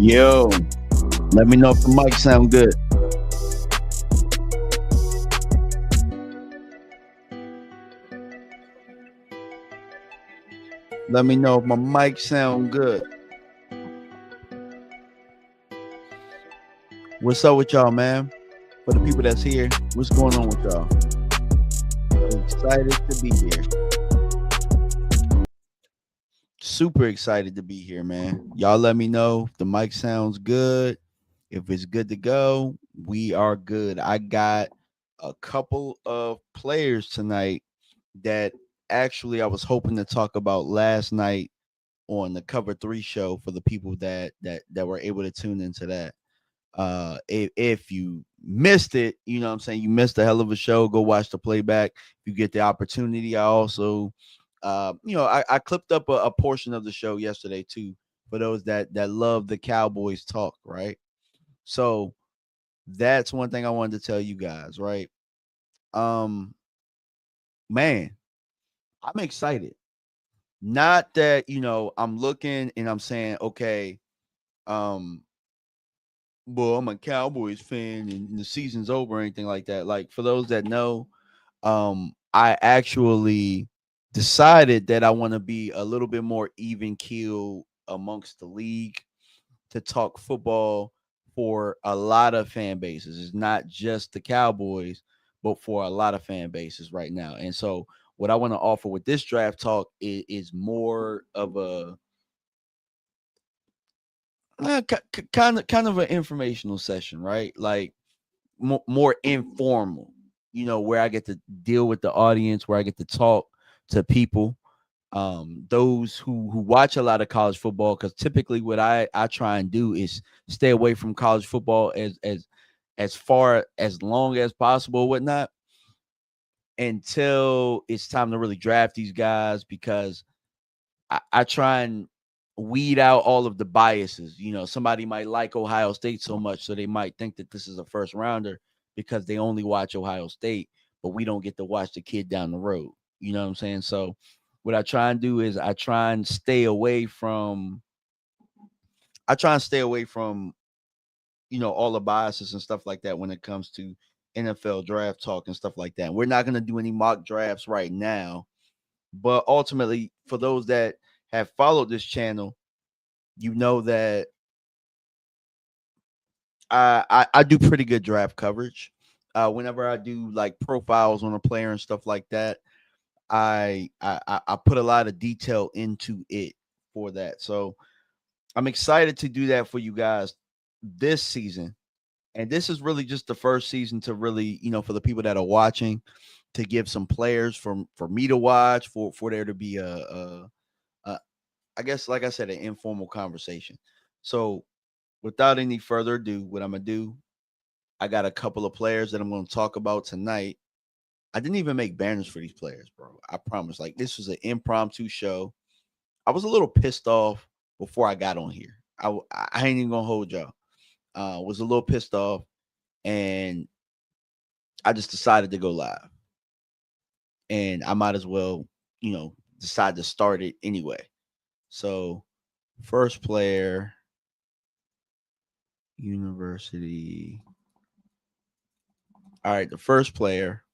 Yo, let me know if the mic sound good. Let me know if my mic sound good. What's up with y'all, man? For the people that's here, what's going on with y'all? Excited to be here. Super excited to be here, man. Y'all let me know if the mic sounds good. If it's good to go, we are good. I got a couple of players tonight that actually I was hoping to talk about last night on the Cover 3 show for the people that were able to tune into that. If you missed it, you know what I'm saying, you missed a hell of a show, go watch the playback if you get the opportunity. I also I clipped up a portion of the show yesterday too for those that love the Cowboys talk, right? So that's one thing I wanted to tell you guys, right? Um man, I'm excited. Not that, I'm looking and I'm saying, okay, um well, I'm a Cowboys fan and the season's over or anything like that. Like for those that know, I actually decided that I want to be a little bit more even keel amongst the league to talk football for a lot of fan bases. It's not just the Cowboys, but for a lot of fan bases right now. And so what I want to offer with this draft talk is more of a kind of an informational session, right? Like more informal, where I get to deal with the audience, where I get to talk to people, those who watch a lot of college football, because typically what I try and do is stay away from college football as far as long as possible, whatnot, until it's time to really draft these guys, because I try and weed out all of the biases. Somebody might like Ohio State so much, so they might think that this is a first rounder because they only watch Ohio State, but we don't get to watch the kid down the road. You know what I'm saying? So what I try and do is I try and stay away from all the biases and stuff like that when it comes to NFL draft talk and stuff like that. We're not going to do any mock drafts right now, but ultimately, for those that have followed this channel, you know that I do pretty good draft coverage. Whenever I do like profiles on a player and stuff like that, I put a lot of detail into it for that. So I'm excited to do that for you guys this season. And this is really just the first season to really, for the people that are watching, to give some players for me to watch, for there to be a I guess, like I said, an informal conversation. So without any further ado, what I'm gonna do, I got a couple of players that I'm gonna talk about tonight. I didn't even make banners for these players, bro. I promise. Like, this was an impromptu show. I was a little pissed off before I got on here. I ain't even gonna hold y'all. Was a little pissed off, and I just decided to go live. And I might as well, decide to start it anyway. So, first player, university. All right, the first player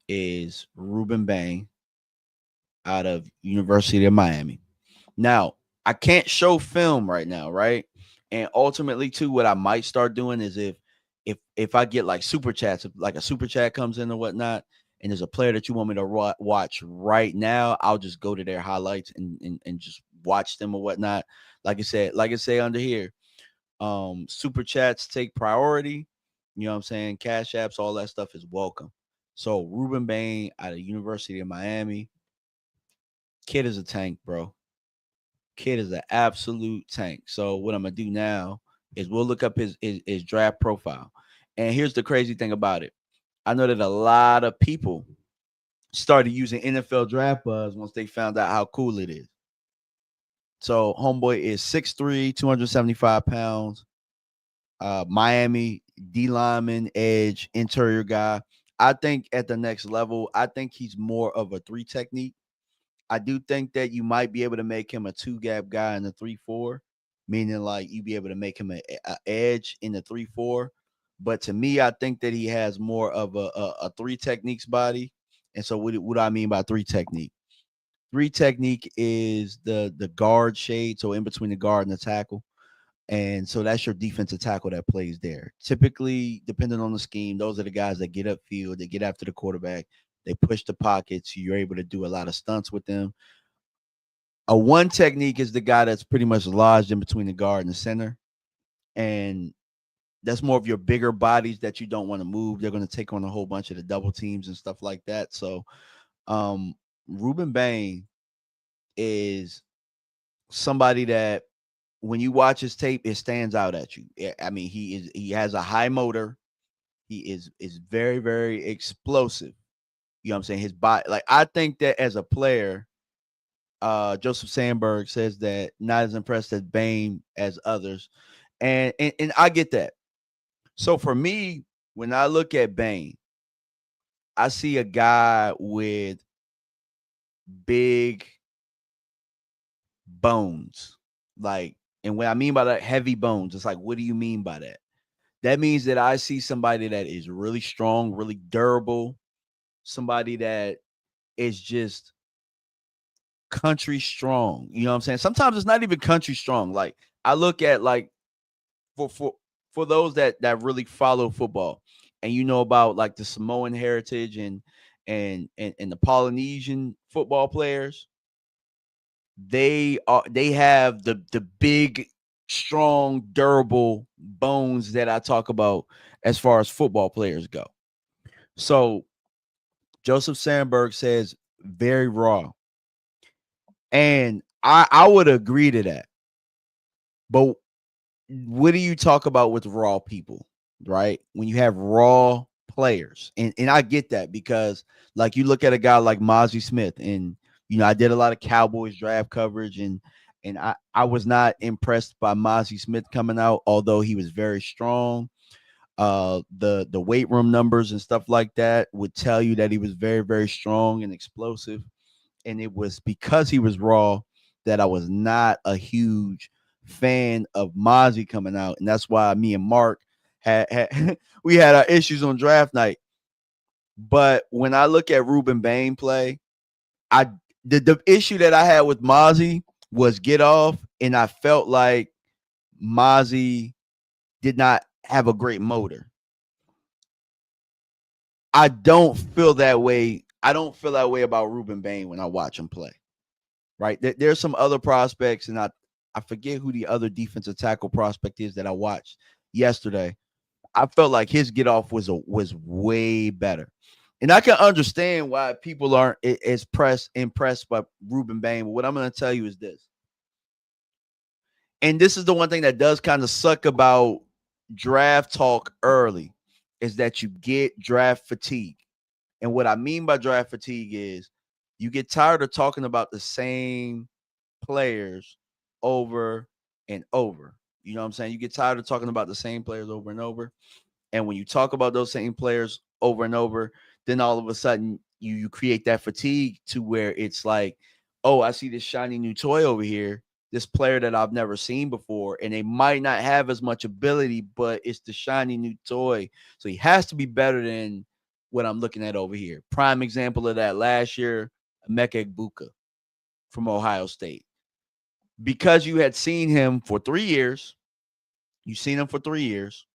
is Ruben Bain out of University of Miami. Now, I can't show film right now, right? And ultimately, too, what I might start doing is if I get like super chats, if like a super chat comes in or whatnot, and there's a player that you want me to watch right now, I'll just go to their highlights and just watch them or whatnot. Like I say under here, super chats take priority. You know what I'm saying? Cash apps, all that stuff is welcome. So Ruben Bain out of University of Miami. Kid is a tank, bro. Kid is an absolute tank. So what I'm gonna do now is we'll look up his draft profile. And here's the crazy thing about it. I know that a lot of people started using NFL Draft Buzz once they found out how cool it is. So homeboy is 6'3", 275 pounds. Miami D lineman, edge, interior guy. I think at the next level, I think he's more of a three technique. I do think that you might be able to make him a two gap guy in the 3-4, meaning like you be able to make him a edge in the 3-4. But to me, I think that he has more of a three techniques body. And so what do I mean by three technique? Three technique is the guard shade, so in between the guard and the tackle. And so that's your defensive tackle that plays there. Typically, depending on the scheme, those are the guys that get upfield, they get after the quarterback, they push the pockets. You're able to do a lot of stunts with them. A one technique is the guy that's pretty much lodged in between the guard and the center. And that's more of your bigger bodies that you don't want to move. They're going to take on a whole bunch of the double teams and stuff like that. So, um, Ruben Bain is somebody that when you watch his tape, it stands out at you. I mean, he has a high motor. He is very, very explosive. You know what I'm saying? His body, like I think that as a player, Joseph Sandberg says that not as impressed as Bain as others. And I get that. So for me, when I look at Bain, I see a guy with big bones. Like, and what I mean by that, heavy bones, it's like, what do you mean by that? That means that I see somebody that is really strong, really durable, somebody that is just country strong. You know what I'm saying? Sometimes it's not even country strong. Like I look at like for for for those that really follow football and you know about like the Samoan heritage and the Polynesian football players, they have the big, strong, durable bones that I talk about as far as football players go. So Joseph Sandberg says very raw. And I would agree to that. But what do you talk about with raw people, right? When you have raw players. And I get that because like you look at a guy like Mozzie Smith and I did a lot of Cowboys draft coverage and I was not impressed by Mozzie Smith coming out, although he was very strong. The weight room numbers and stuff like that would tell you that he was very, very strong and explosive. And it was because he was raw that I was not a huge fan of Mozzie coming out, and that's why me and Mark had we had our issues on draft night. But when I look at Ruben Bain play, I the issue that I had with Mozzie was get off, and I felt like Mozzie did not have a great motor. I don't feel that way. I don't feel that way about Ruben Bain when I watch him play. Right? There's some other prospects, and I forget who the other defensive tackle prospect is that I watched yesterday. I felt like his get off was way better, and I can understand why people aren't as impressed by Ruben Bain. But what I'm going to tell you is this, and this is the one thing that does kind of suck about draft talk early, is that you get draft fatigue. And what I mean by draft fatigue is you get tired of talking about the same players over and over. You know what I'm saying? You get tired of talking about the same players over and over. And when you talk about those same players over and over, then all of a sudden you create that fatigue to where it's like, oh, I see this shiny new toy over here, this player that I've never seen before, and they might not have as much ability, but it's the shiny new toy. So he has to be better than what I'm looking at over here. Prime example of that last year, Emeka Egbuka from Ohio State. Because you had seen him for 3 years, you've seen him for 3 years,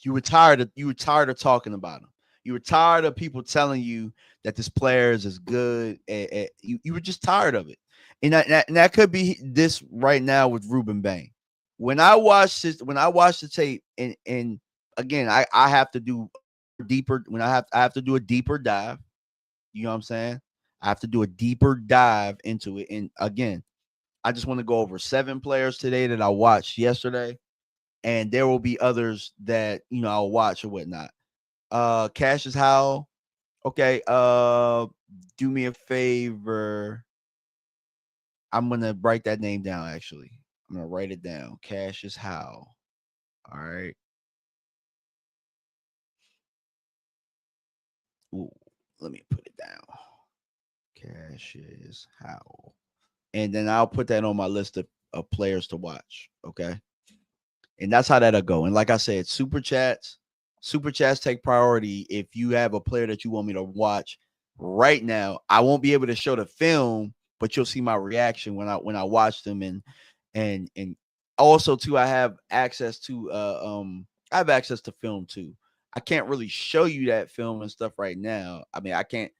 you were tired of talking about him. You were tired of people telling you that this player is as good. You were just tired of it, and that could be this right now with Ruben Bain. When I watched the tape, and again, I have to do a deeper when I have to do a deeper dive. You know what I'm saying? I have to do a deeper dive into it, and again, I just want to go over 7 players today that I watched yesterday, and there will be others that I'll watch or whatnot. Cassius Howell. Okay. Do me a favor. I'm gonna write that name down. Actually, I'm gonna write it down. Cassius Howell. All right. Ooh, let me put it down. Cassius Howell, and then I'll put that on my list of of players to watch. Okay. And that's how that'll go. And like I said, super chats take priority. If you have a player that you want me to watch right now, I won't be able to show the film, but you'll see my reaction when I watch them. And also too, I have access to film too. I can't really show you that film and stuff right now. I mean, I can't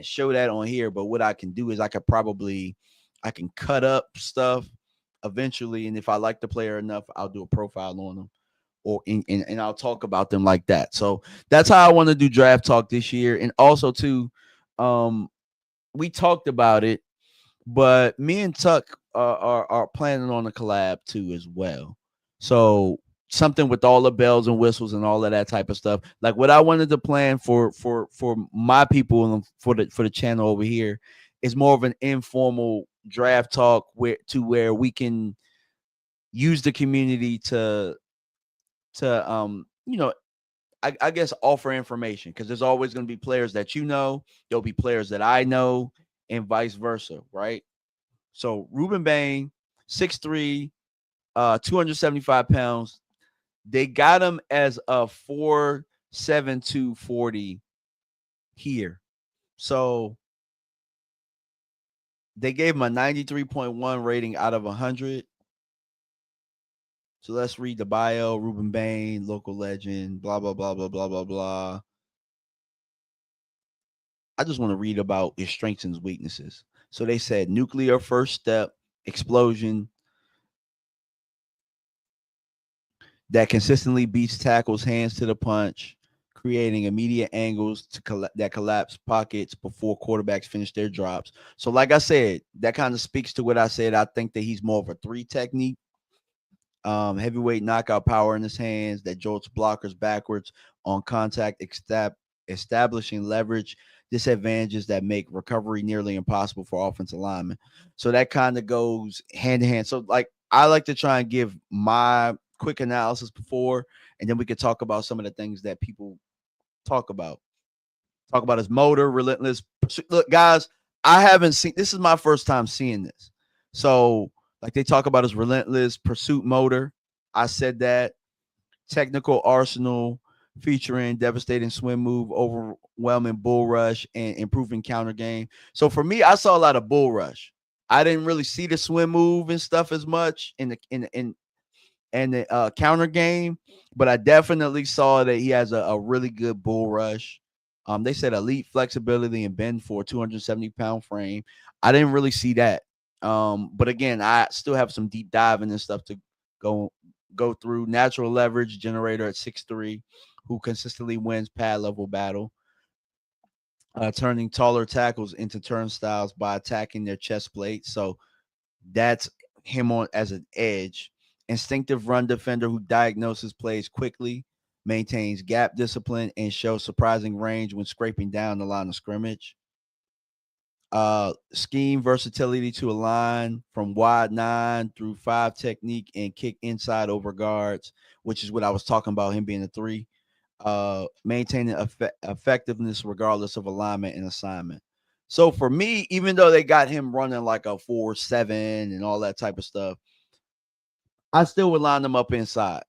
show that on here, but what I can do is I can cut up stuff eventually, and if I like the player enough, I'll do a profile on them, and I'll talk about them like that. So that's how I want to do draft talk this year. And also too, um, we talked about it, but me and Tuck are planning on a collab too as well. So something with all the bells and whistles and all of that type of stuff. Like what I wanted to plan for my people and for the channel over here is more of an informal draft talk where we can use the community to I guess offer information, because there's always going to be players that there'll be players that I know, and vice versa, right? So Ruben Bain, 6'3", 275 pounds. They got him as a 4.72 40 here. So they gave him a 93.1 rating out of 100. So let's read the bio. Ruben Bain, local legend, blah, blah, blah, blah, blah, blah, blah. I just want to read about his strengths and his weaknesses. So they said nuclear first step, explosion that consistently beats tackles hands to the punch, creating immediate angles that collapse pockets before quarterbacks finish their drops. So like I said, that kind of speaks to what I said. I think that he's more of a 3 technique. Heavyweight knockout power in his hands that jolts blockers backwards on contact, establishing leverage disadvantages that make recovery nearly impossible for offensive linemen. So that kind of goes hand in hand. So like I like to try and give my quick analysis before, and then we could talk about some of the things that people talk about. Talk about his motor, relentless pursuit. Look, guys, I haven't seen this is my first time seeing this. So like they talk about his relentless pursuit motor. I said that technical arsenal featuring devastating swim move, overwhelming bull rush, and improving counter game. So for me, I saw a lot of bull rush. I didn't really see the swim move and stuff as much in the counter game, but I definitely saw that he has a really good bull rush. They said elite flexibility and bend for a 270-pound frame. I didn't really see that. But again, I still have some deep diving and stuff to go through. Natural leverage generator at 6'3", who consistently wins pad level battle, turning taller tackles into turnstiles by attacking their chest plate. So that's him on as an edge. Instinctive run defender who diagnoses plays quickly, maintains gap discipline, and shows surprising range when scraping down the line of scrimmage. Scheme versatility to align from wide 9 through 5 technique and kick inside over guards, which is what I was talking about, him being a 3. Maintaining effectiveness regardless of alignment and assignment. So for me, even though they got him running like a 4.7 and all that type of stuff, I still would line them up inside.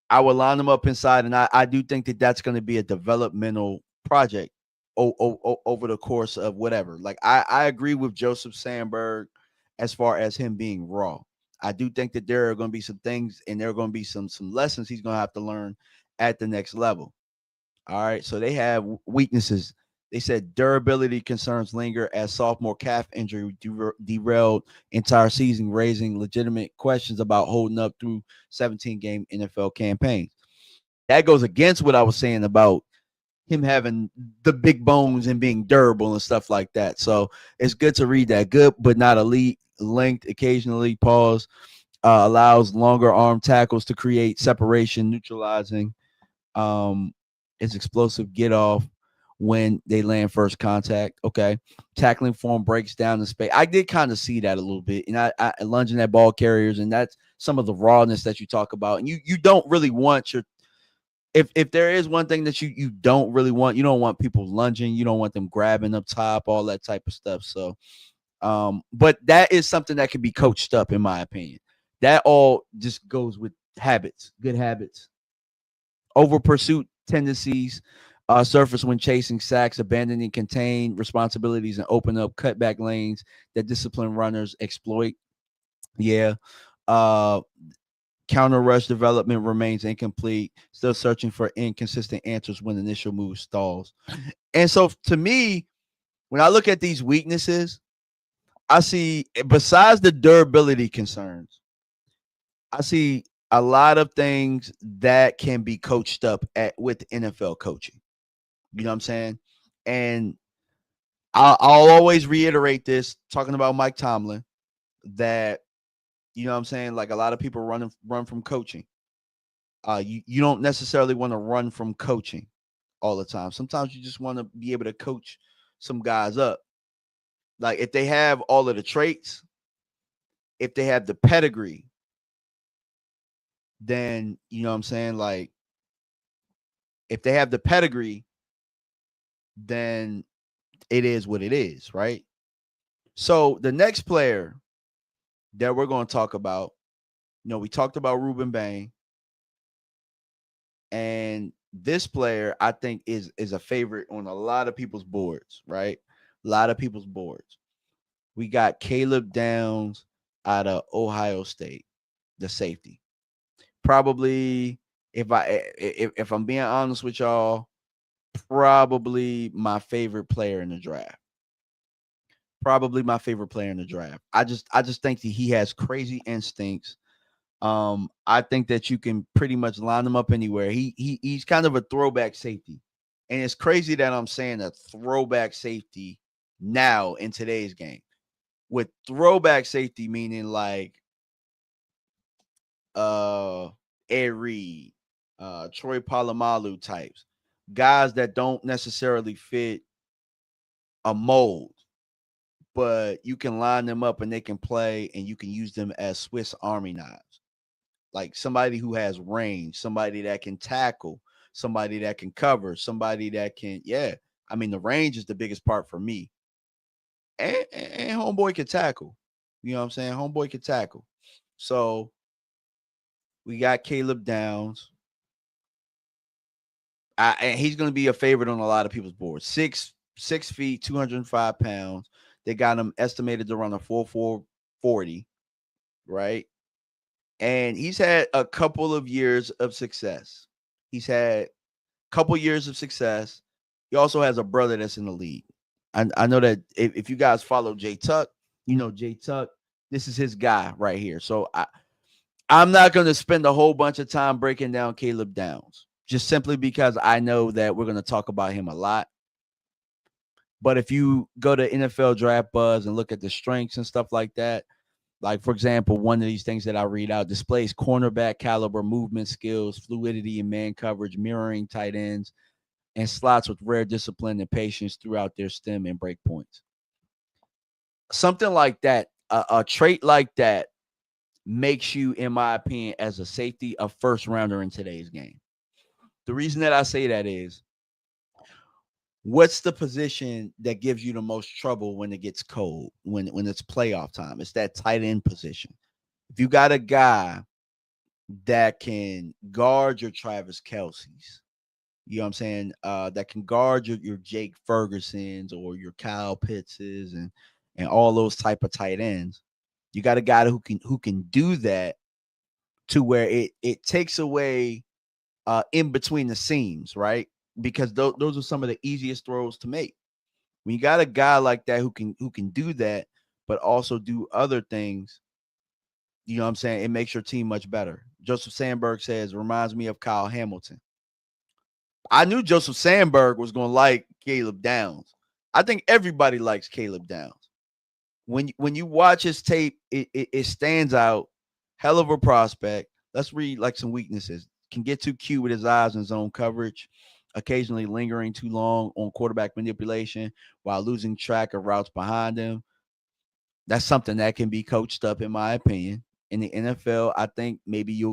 I would line them up inside, and I do think that that's going to be a developmental project over the course of whatever. Like I agree with Joseph Sandberg as far as him being raw. I do think that there are going to be some things, and there are going to be some lessons he's going to have to learn at the next level. All right, so they have weaknesses. They said durability concerns linger as sophomore calf injury derailed entire season, raising legitimate questions about holding up through 17-game NFL campaigns. That goes against what I was saying about him having the big bones and being durable and stuff like that. So it's good to read that. Good, but not elite. Length occasionally. Pause. Allows longer arm tackles to create separation, neutralizing its explosive get off when they land first contact. Okay. Tackling form breaks down the space. I did kind of see that a little bit. And I lunging at ball carriers, and that's some of the rawness that you talk about. And you don't really want your if there is one thing that you don't really want, you don't want people lunging, you don't want them grabbing up top, all that type of stuff. So But that is something that can be coached up, in my opinion. That all just goes with habits, good habits. Over pursuit tendencies surface when chasing sacks, abandoning contained responsibilities, and open up cutback lanes that disciplined runners exploit. Yeah. Uh, Counter rush development remains incomplete, still searching for inconsistent answers when initial move stalls. And so to me, when I look at these weaknesses, I see, besides the durability concerns, I see a lot of things that can be coached up at with NFL coaching. You know what I'm saying? And I'll always reiterate this, talking about Mike Tomlin, that, you know what I'm saying, like a lot of people run from coaching. You don't necessarily want to run from coaching all the time. Sometimes you just want to be able to coach some guys up. Like if they have all of the traits, if they have the pedigree, then you know what I'm saying, like if they have the pedigree, then it is what it is, right? So the next player that we're going to talk about, you know, we talked about Ruben Bain, and this player I think is a favorite on a lot of people's boards, right? A lot of people's boards. We got Caleb Downs out of Ohio State, the safety. Probably, if I'm being honest with y'all, probably my favorite player in the draft. Probably my favorite player in the draft. I just think that he has crazy instincts. I think that you can pretty much line him up anywhere. He's kind of a throwback safety. And it's crazy that I'm saying a throwback safety now in today's game. With throwback safety meaning like uh Ed Reed, Troy Polamalu types, guys that don't necessarily fit a mold, but you can line them up and they can play and you can use them as Swiss Army knives. Like somebody who has range, somebody that can tackle, somebody that can cover, somebody that can, yeah. I mean, the range is the biggest part for me. And homeboy can tackle. You know what I'm saying? Homeboy can tackle. So we got Caleb Downs. And he's going to be a favorite on a lot of people's boards. 6 feet, 205 pounds. They got him estimated to run a 4.40, right? And he's had a couple of years of success. He's had a couple years of success. He also has a brother that's in the league. I know that if you guys follow Jay Tuck, you know Jay Tuck. This is his guy right here. So I'm not going to spend a whole bunch of time breaking down Caleb Downs, just simply because I know that we're going to talk about him a lot. But if you go to NFL Draft Buzz and look at the strengths and stuff like that, like for example, one of these things that I read out displays cornerback caliber, movement skills, fluidity in man coverage, mirroring tight ends, and slots with rare discipline and patience throughout their stem and break points. Something like that, a trait like that makes you, in my opinion, as a safety, a first rounder in today's game. The reason that I say that is, what's the position that gives you the most trouble when it gets cold, when it's playoff time? It's that tight end position. If you got a guy that can guard your Travis Kelce's, you know what I'm saying, that can guard your Jake Ferguson's or your Kyle Pittses and all those type of tight ends. You got a guy who can do that to where it takes away in between the seams, right? Because those are some of the easiest throws to make. When you got a guy like that who can do that, but also do other things, you know what I'm saying, it makes your team much better. Joseph Sandberg says, reminds me of Kyle Hamilton. I knew Joseph Sandberg was going to like Caleb Downs. I think everybody likes Caleb Downs. When you watch his tape, it stands out. Hell of a prospect. Let's read like some weaknesses. Can get too cute with his eyes and zone coverage, occasionally lingering too long on quarterback manipulation while losing track of routes behind him. That's something that can be coached up, in my opinion. In the NFL, I think maybe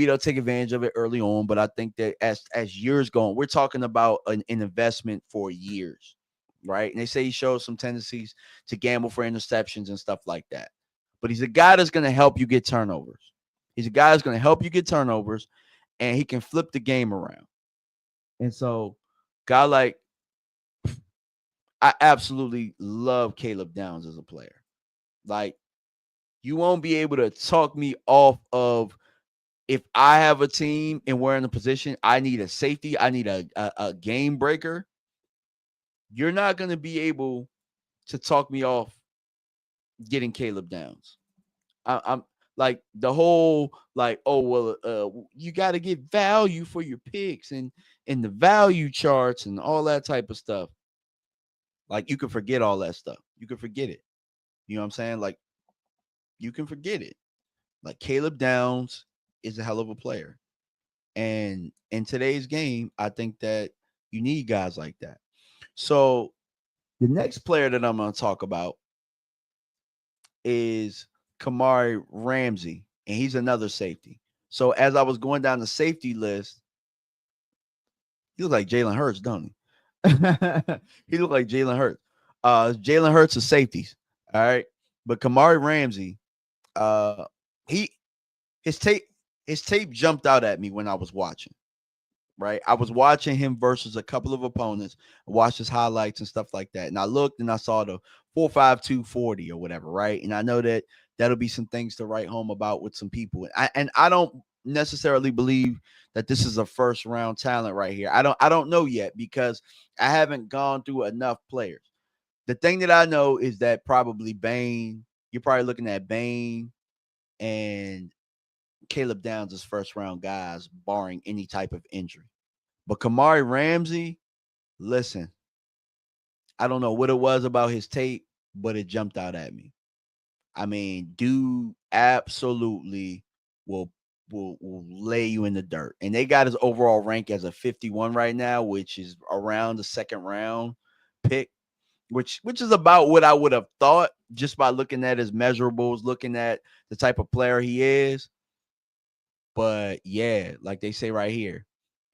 they'll take advantage of it early on, but I think that as years go on, we're talking about an investment for years. right? And they say he shows some tendencies to gamble for interceptions and stuff like that. But he's a guy that's going to help you get turnovers. He's a guy that's going to help you get turnovers, and he can flip the game around. And so, guy like I absolutely love Caleb Downs as a player. Like, you won't be able to talk me off of if I have a team and we're in a position, I need a safety, I need a game breaker. You're not going to be able to talk me off getting Caleb Downs. I'm like the whole like, oh well, you got to get value for your picks and the value charts and all that type of stuff. Like you can forget all that stuff. You can forget it. You know what I'm saying? Like you can forget it. Like Caleb Downs is a hell of a player. And in today's game, I think that you need guys like that. So the next player that I'm going to talk about is Kamari Ramsey, and he's another safety. So as I was going down the safety list, he looks like Jalen Hurts, don't he? He looked like Jalen Hurts. Jalen Hurts is safeties. All right. But Kamari Ramsey, uh, he his tape his tape jumped out at me when I was watching. Right. I was watching him versus a couple of opponents, watched his highlights and stuff like that. And I looked and I saw the 4.5240 or whatever. Right. And I know that that'll be some things to write home about with some people. And I don't necessarily believe that this is a first round talent right here. I don't know yet because I haven't gone through enough players. The thing that I know is that probably Bain, you're probably looking at Bain and Caleb Downs as first round guys, barring any type of injury. But Kamari Ramsey, listen, I don't know what it was about his tape, but it jumped out at me. I mean, dude absolutely will will lay you in the dirt. And they got his overall rank as a 51 right now, which is around the second round pick, which is about what I would have thought just by looking at his measurables, looking at the type of player he is. But yeah, like they say right here.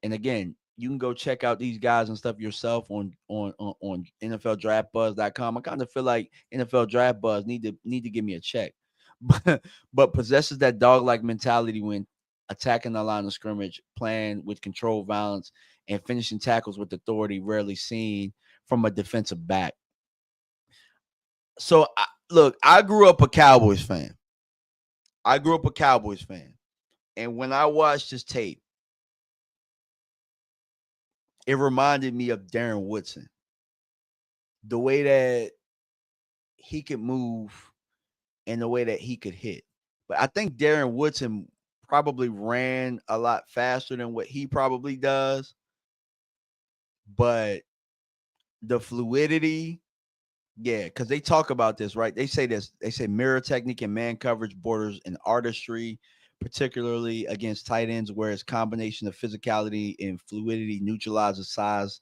And again, you can go check out these guys and stuff yourself on NFLDraftBuzz.com. I kind of feel like NFL Draft Buzz need to give me a check. But possesses that dog-like mentality when attacking the line of scrimmage, playing with controlled violence, and finishing tackles with authority rarely seen from a defensive back. So look, I grew up a Cowboys fan. And when I watched this tape, it reminded me of Darren Woodson. The way that he could move and the way that he could hit. But I think Darren Woodson probably ran a lot faster than what he probably does. But the fluidity, yeah, because they talk about this, right? They say this. They say mirror technique and man coverage borders and artistry, particularly against tight ends, where its combination of physicality and fluidity neutralizes size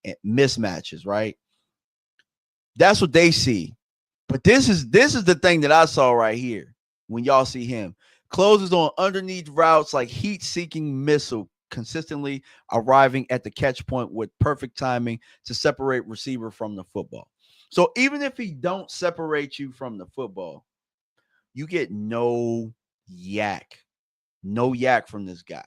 and mismatches, right? That's what they see. But this is the thing that I saw right here when y'all see him. Closes on underneath routes like heat-seeking missile, consistently arriving at the catch point with perfect timing to separate receiver from the football. So even if he don't separate you from the football, you get no yak. No yak from this guy.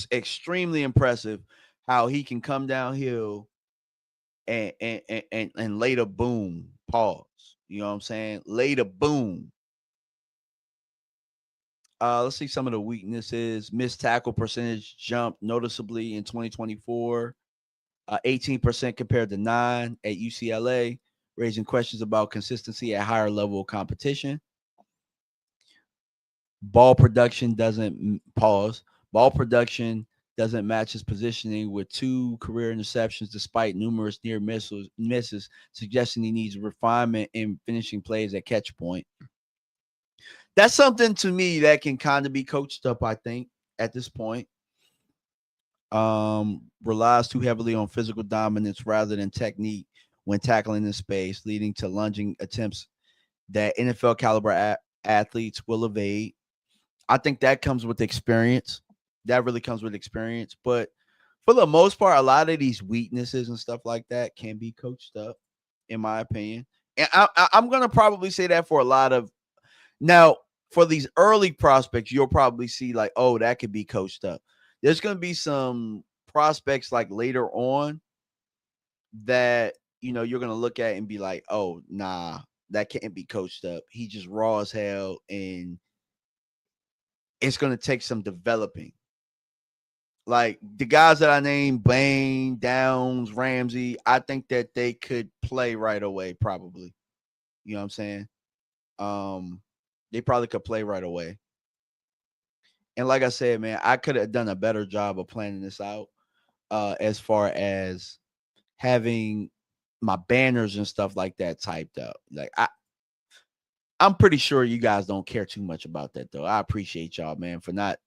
Extremely impressive how he can come downhill and later boom, pause. You know what I'm saying? Later boom. Let's see some of the weaknesses. Missed tackle percentage jumped noticeably in 2024, 18% compared to 9 at UCLA, raising questions about consistency at higher level competition. Ball production doesn't pause. Ball production doesn't match his positioning with 2 career interceptions despite numerous near misses, suggesting he needs refinement in finishing plays at catch point. That's something to me that can kind of be coached up, I think, at this point. Relies too heavily on physical dominance rather than technique when tackling in space, leading to lunging attempts that NFL caliber athletes will evade. I think that comes with experience. That really comes with experience. But for the most part, a lot of these weaknesses and stuff like that can be coached up, in my opinion. And I'm gonna probably say that for a lot of now for these early prospects, you'll probably see like, oh, that could be coached up. There's gonna be some prospects like later on that you're gonna look at and be like, oh, nah, that can't be coached up. He just raw as hell, and it's gonna take some developing. Like the guys that I named, Bain, Downs, Ramsey, I think that they could play right away, probably. You know what I'm saying? Um, they probably could play right away. And like I said, man, I could have done a better job of planning this out. As far as having my banners and stuff like that typed up. Like I'm pretty sure you guys don't care too much about that though. I appreciate y'all, man, for not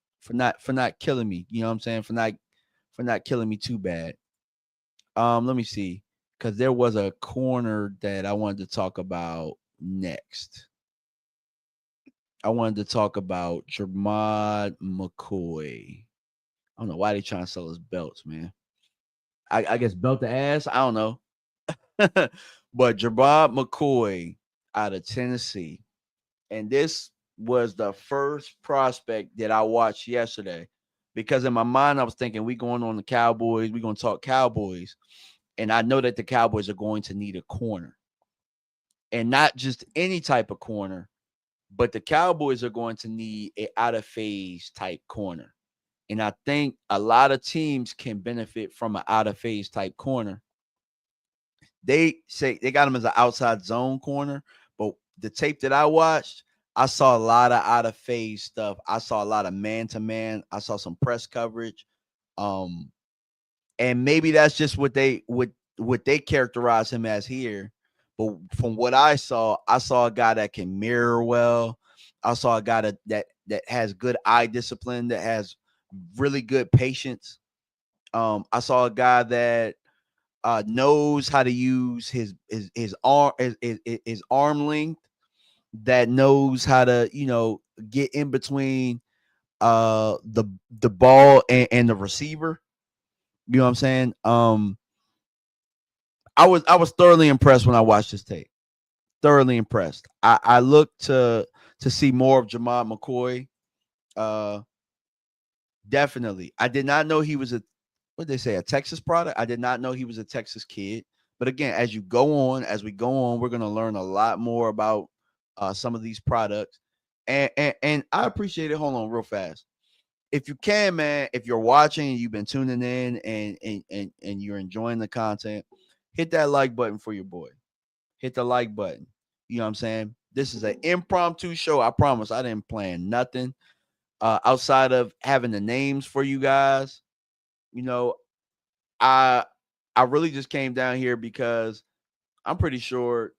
killing me. You know what I'm saying? For not killing me too bad. Let me see. Because there was a corner that I wanted to talk about next. I wanted to talk about Jermod McCoy. I don't know why they trying to sell his belts, man. I guess belt the ass. I don't know. But Jermod McCoy out of Tennessee. And this was the first prospect that I watched yesterday. Because in my mind, I was thinking, we going on the Cowboys. We're going to talk Cowboys. And I know that the Cowboys are going to need a corner. And not just any type of corner, but the Cowboys are going to need an out of phase type corner. And I think a lot of teams can benefit from an out of phase type corner. They say they got him as an outside zone corner, but the tape that I watched, I saw a lot of out of phase stuff. I saw a lot of man to man. I saw some press coverage. Um, and maybe that's just what they characterize him as here. But from what I saw a guy that can mirror well. I saw a guy that has good eye discipline, that has really good patience. I saw a guy that knows how to use his arm his arm length, that knows how to get in between the ball and the receiver. You know what I'm saying? I was thoroughly impressed when I watched this tape. Thoroughly impressed. I look to see more of Jermod McCoy. Uh, Definitely. I did not know he was what did they say, a Texas product. I did not know he was a Texas kid. But again, as we go on, we're gonna learn a lot more about some of these products. And I appreciate it. Hold on, real fast. If you can, man, if you're watching and you've been tuning in and you're enjoying the content, hit that like button for your boy. Hit the like button. You know what I'm saying? This is an impromptu show. I promise I didn't plan nothing outside of having the names for you guys. You know, I I really just came down here because I'm pretty sure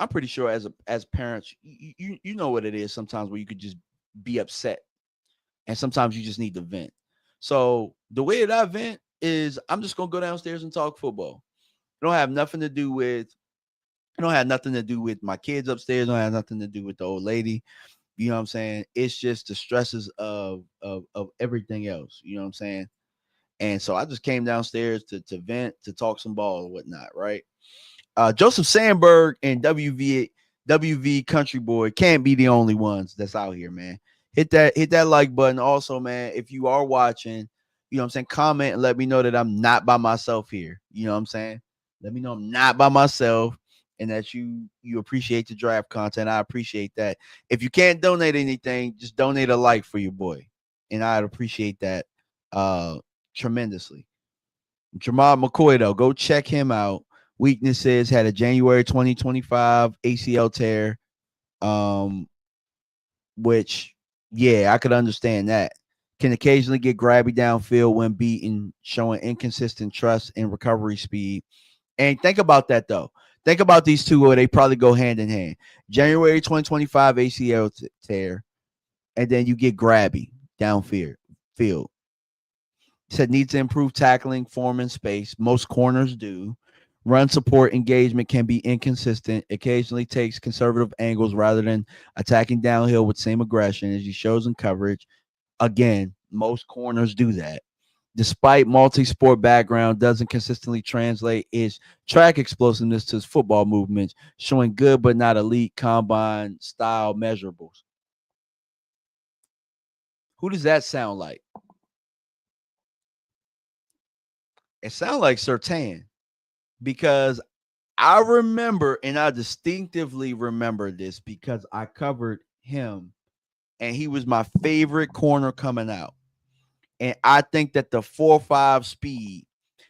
as parents, you know what it is sometimes where you could just be upset, and sometimes you just need to vent. So the way that I vent is I'm just gonna go downstairs and talk football. It don't have nothing to do with it don't have nothing to do with my kids upstairs. It don't have nothing to do with the old lady. You know what I'm saying? It's just the stresses of everything else. You know what I'm saying? And so I just came downstairs to vent, to talk some ball or whatnot, right? Joseph Sandberg and WV Country Boy can't be the only ones that's out here, man. Hit that like button. Also, man, if you are watching, you know what I'm saying, comment and let me know that I'm not by myself here. You know what I'm saying? Let me know I'm not by myself and that you appreciate the draft content. I appreciate that. If you can't donate anything, just donate a like for your boy. And I'd appreciate that tremendously. Jermod McCoy, though, go check him out. Weaknesses: had a January 2025 ACL tear, um, which, yeah, I could understand that. Can occasionally get grabby downfield when beaten, showing inconsistent trust and recovery speed. And think about that, though. Think about these two where they probably go hand in hand. January 2025 ACL tear, and then you get grabby downfield. Field. Said needs to improve tackling, form, and space. Most corners do. Run support engagement can be inconsistent. Occasionally takes conservative angles rather than attacking downhill with same aggression as he shows in coverage. Again, most corners do that. Despite multi-sport background, doesn't consistently translate his track explosiveness to his football movements, showing good but not elite combine style measurables. Who does that sound like? It sounds like Sertan because I remember, and I distinctively remember this because I covered him, and he was my favorite corner coming out. And I think that the 4.5 speed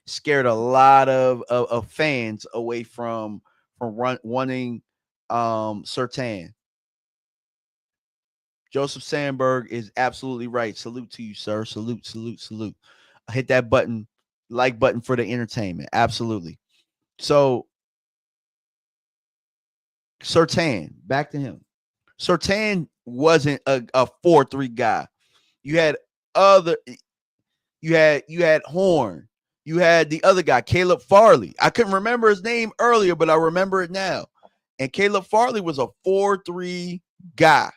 scared a lot of fans away from wanting Sertan. Joseph Sandberg is absolutely right. Salute to you, sir. Salute, salute, salute. Hit that button, like button for the entertainment. Absolutely. So Sertan, back to him. Sertan wasn't a 4-3 guy. You had other you had Horn. You had the other guy, Caleb Farley. I couldn't remember his name earlier, but I remember it now. And Caleb Farley was a 4-3 guy.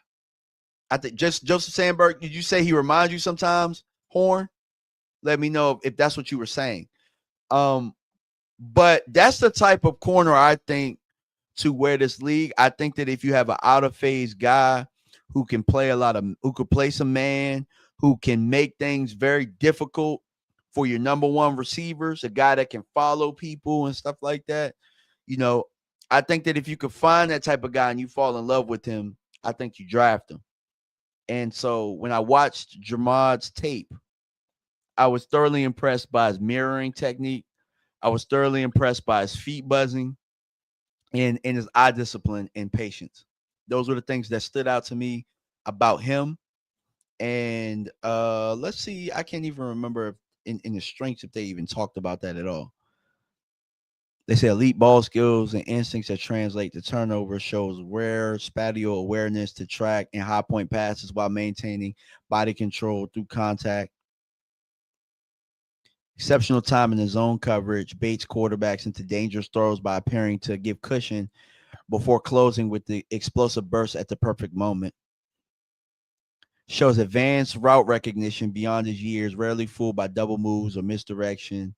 I think just Joseph Sandberg, did you say he reminds you sometimes, Horn? Let me know if that's what you were saying. But that's the type of corner I think to wear this league. I think that if you have an out of phase guy who can play who could play some man, who can make things very difficult for your number one receivers, a guy that can follow people and stuff like that, you know, I think that if you could find that type of guy and you fall in love with him, I think you draft him. And so when I watched Jermad's tape, I was thoroughly impressed by his mirroring technique. I was thoroughly impressed by his feet buzzing and his eye discipline and patience. Those were the things that stood out to me about him. And let's see, I can't even remember in the strengths if they even talked about that at all. They say elite ball skills and instincts that translate to turnover, shows rare spatial awareness to track and high point passes while maintaining body control through contact. Exceptional time in the zone coverage, baits quarterbacks into dangerous throws by appearing to give cushion before closing with the explosive burst at the perfect moment. Shows advanced route recognition beyond his years, rarely fooled by double moves or misdirection.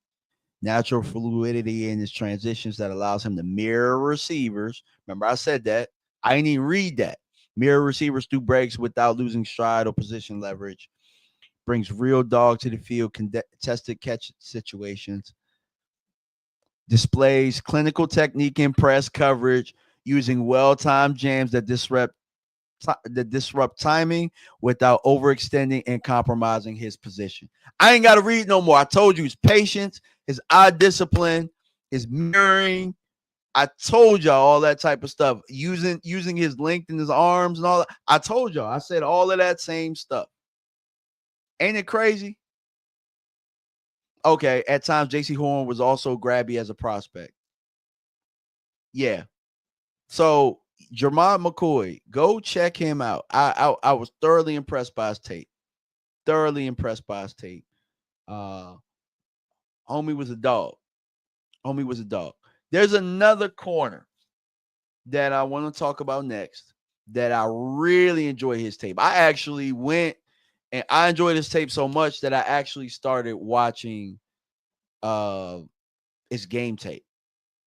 Natural fluidity in his transitions that allows him to mirror receivers. Remember, I said that. I didn't even read that. Mirror receivers through breaks without losing stride or position leverage. Brings real dog to the field, contested catch situations. Displays clinical technique in press coverage using well-timed jams that disrupt timing without overextending and compromising his position. I ain't got to read no more. I told you his patience, his eye discipline, his mirroring. I told y'all all that type of stuff. Using his length in his arms and all that. I told y'all. I said all of that same stuff. Ain't it crazy? Okay, at times JC Horn was also grabby as a prospect. Yeah. So Jermod McCoy, go check him out. I was thoroughly impressed by his tape. Thoroughly impressed by his tape. Uh, homie was a dog. Homie was a dog. There's another corner that I want to talk about next that I really enjoy his tape. I actually went and I enjoyed his tape so much that I actually started watching his game tape.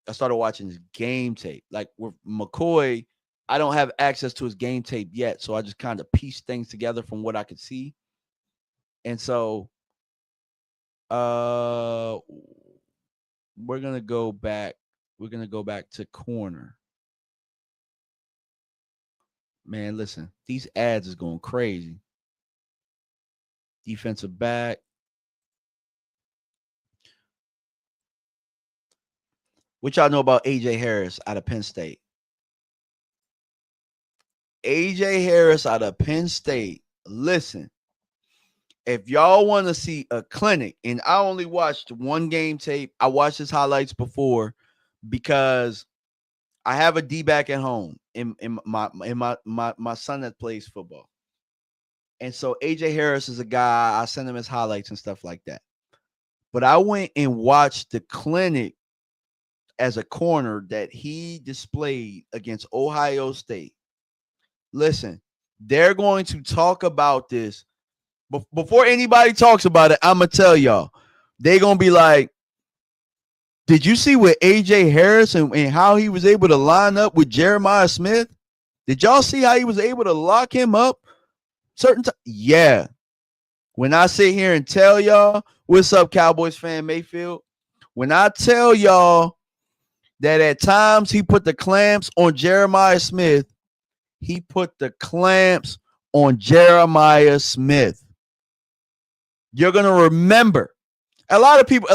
I started watching his game tape. Like with McCoy, I don't have access to his game tape yet, so I just kind of pieced things together from what I could see. And so uh we're gonna go back. We're gonna go back to corner. Man, listen, these ads is going crazy. Defensive back. What y'all know about AJ Harris out of Penn State? AJ Harris out of Penn State. Listen, if y'all want to see a clinic, and I only watched one game tape, I watched his highlights before because I have a D back at home in my son that plays football. And so AJ Harris is a guy, I send him his highlights and stuff like that. But I went and watched the clinic as a corner that he displayed against Ohio State. Listen, they're going to talk about this Before anybody talks about it, I'm gonna tell y'all, they gonna be like, did you see what AJ Harris and how he was able to line up with Jeremiah Smith? Did y'all see how he was able to lock him up certain time? Yeah. When I sit here and tell y'all, what's up, Cowboys fan Mayfield? When I tell y'all that at times he put the clamps on Jeremiah Smith, he put the clamps on Jeremiah Smith. You're going to remember. A lot of people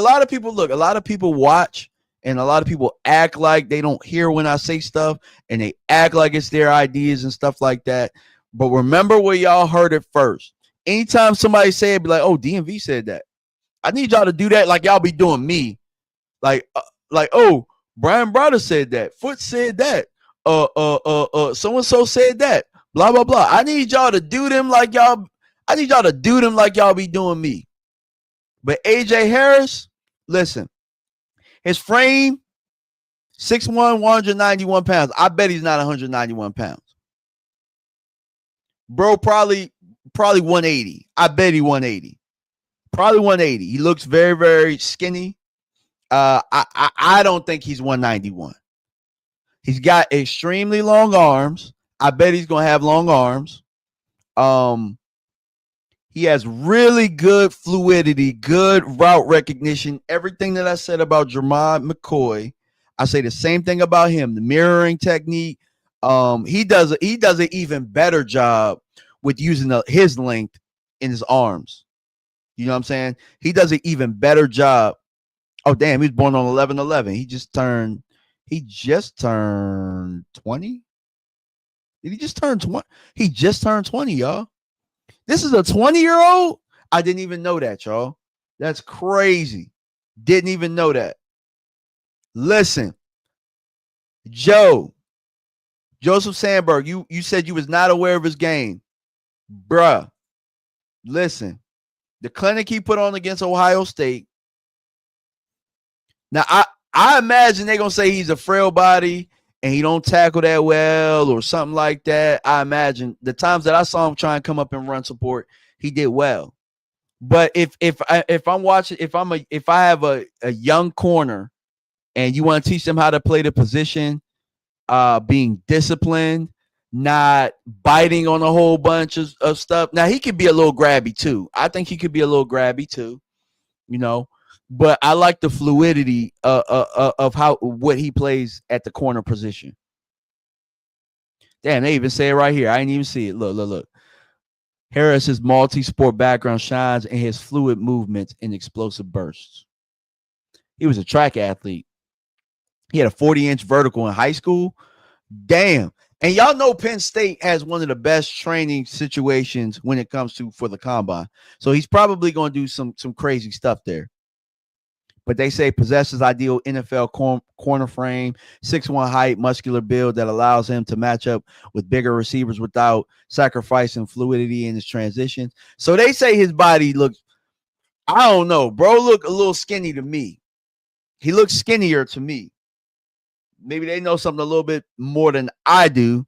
watch and a lot of people act like they don't hear when I say stuff and they act like it's their ideas and stuff like that. But remember where y'all heard it first. Anytime somebody say it, be like, oh, DMV said that. I need y'all to do that like y'all be doing me. Like, oh, Brian Browder said that. Foot said that. So-and-so said that. Blah, blah, blah. I need y'all to do them like y'all be doing me. But AJ Harris, listen, his frame, 6'1", 191 pounds. I bet he's not 191 pounds. Bro, probably 180. I bet he 180. Probably 180. He looks very, very skinny. I don't think he's 191. He's got extremely long arms. I bet he's gonna have long arms. He has really good fluidity, good route recognition. Everything that I said about Jermod McCoy, I say the same thing about him. The mirroring technique. He does an even better job with using his length in his arms. You know what I'm saying? He does an even better job. Oh, damn, he was born on 11/11. He just turned 20. Did he just turn 20? He just turned 20, y'all. This is a 20-year-old? I didn't even know that, y'all. That's crazy. Didn't even know that. Listen, Joseph Sandberg, you said you was not aware of his game. Bruh, listen, the clinic he put on against Ohio State. Now, I imagine they're going to say he's a frail body and he don't tackle that well or something like that. I imagine the times that I saw him try and come up and run support, he did well. But if I have a young corner and you want to teach them how to play the position, being disciplined, not biting on a whole bunch of stuff. Now, he could be a little grabby too. I think he could be a little grabby too, you know. But I like the fluidity of what he plays at the corner position. Damn, they even say it right here. I didn't even see it. Look. Harris's multi-sport background shines in his fluid movements and explosive bursts. He was a track athlete. He had a 40-inch vertical in high school. Damn. And y'all know Penn State has one of the best training situations when it comes to for the combine. So he's probably going to do some crazy stuff there. But they say possesses ideal NFL corner frame, 6'1" height, muscular build that allows him to match up with bigger receivers without sacrificing fluidity in his transitions. So they say his body looks, I don't know, bro, look a little skinny to me. He looks skinnier to me. Maybe they know something a little bit more than I do.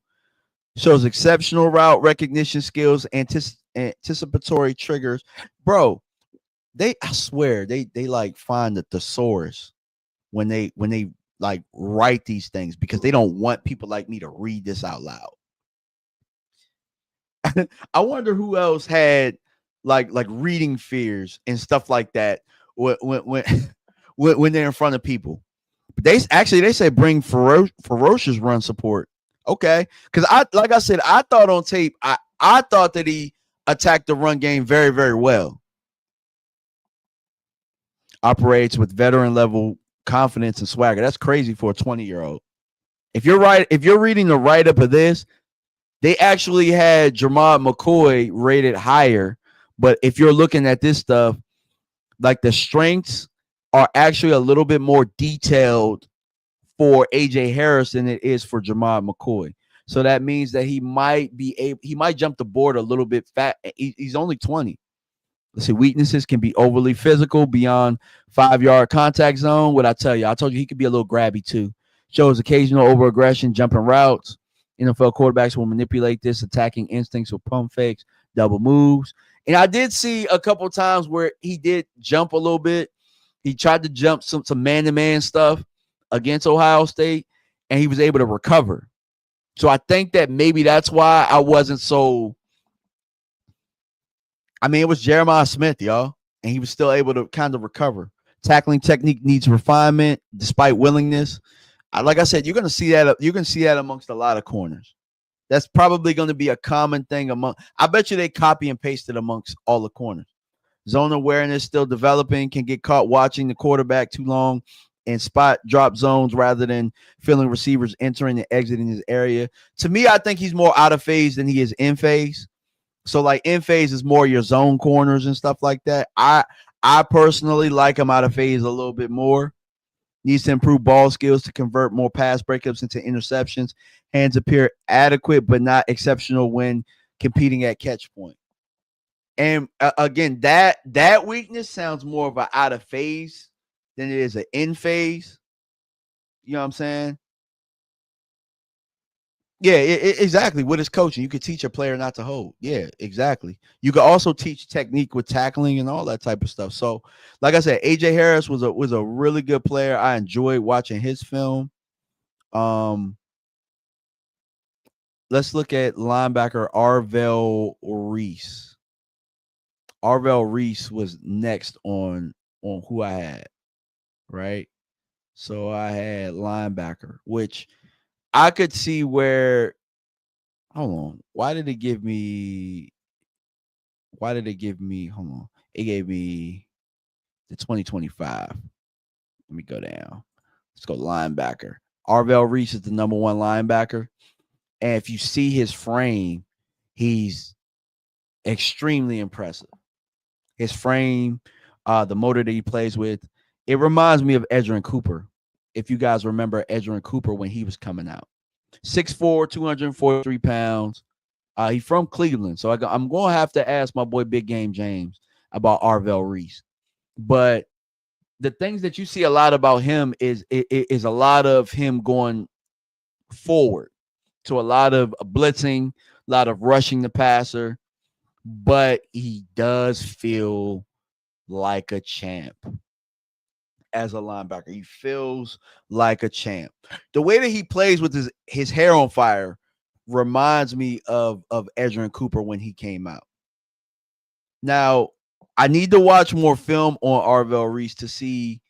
Shows exceptional route recognition skills, anticipatory triggers. Bro, I swear they like find the thesaurus when they like write these things because they don't want people like me to read this out loud. I wonder who else had like reading fears and stuff like that when they're in front of people. But they say bring ferocious run support. Okay, because I thought on tape I thought that he attacked the run game very, very well. Operates with veteran level confidence and swagger. That's crazy for a 20-year-old. If you're reading the write-up of this, they actually had Jermod McCoy rated higher. But if you're looking at this stuff, like the strengths are actually a little bit more detailed for AJ Harris than it is for Jermod McCoy. So that means that he might jump the board a little bit fat. He's only 20. Let's see, weaknesses can be overly physical beyond 5-yard contact zone. What I tell you, I told you he could be a little grabby too. Shows occasional overaggression, jumping routes. NFL quarterbacks will manipulate this attacking instincts with pump fakes, double moves. And I did see a couple times where he did jump a little bit. He tried to jump some man-to-man stuff against Ohio State, and he was able to recover. So I think that maybe that's why I wasn't so. I mean, it was Jeremiah Smith, y'all, and he was still able to kind of recover. Tackling technique needs refinement, despite willingness. Like I said, you're going to see that. You're going to see that amongst a lot of corners. That's probably going to be a common thing among. I bet you they copy and paste it amongst all the corners. Zone awareness still developing, can get caught watching the quarterback too long and spot drop zones rather than feeling receivers entering and exiting his area. To me, I think he's more out of phase than he is in phase. So like in phase is more your zone corners and stuff like that. I personally like him out of phase a little bit more. Needs to improve ball skills to convert more pass breakups into interceptions. Hands appear adequate but not exceptional when competing at catch point. And again, that weakness sounds more of an out of phase than it is an in phase. You know what I'm saying? Yeah, exactly. With his coaching, you could teach a player not to hold. Yeah, exactly. You could also teach technique with tackling and all that type of stuff. So, like I said, AJ Harris was a really good player. I enjoyed watching his film. Let's look at linebacker Arvell Reese. Arvell Reese was next on who I had, right? So I had linebacker, which I could see where. Hold on. Why did it give me? Hold on. It gave me the 2025. Let me go down. Let's go linebacker. Arvell Reese is the number one linebacker. And if you see his frame, he's extremely impressive. His frame, the motor that he plays with, it reminds me of Edgerrin Cooper. If you guys remember Edgerrin Cooper when he was coming out. 6'4", 243 pounds. He's from Cleveland. So I'm going to have to ask my boy Big Game James about Arvell Reese. But the things that you see a lot about him is a lot of him going forward. To a lot of blitzing, a lot of rushing the passer. But he does feel like a champ as a linebacker. He feels like a champ. The way that he plays with his hair on fire reminds me of Edgerrin Cooper when he came out. Now, I need to watch more film on Arvell Reese to see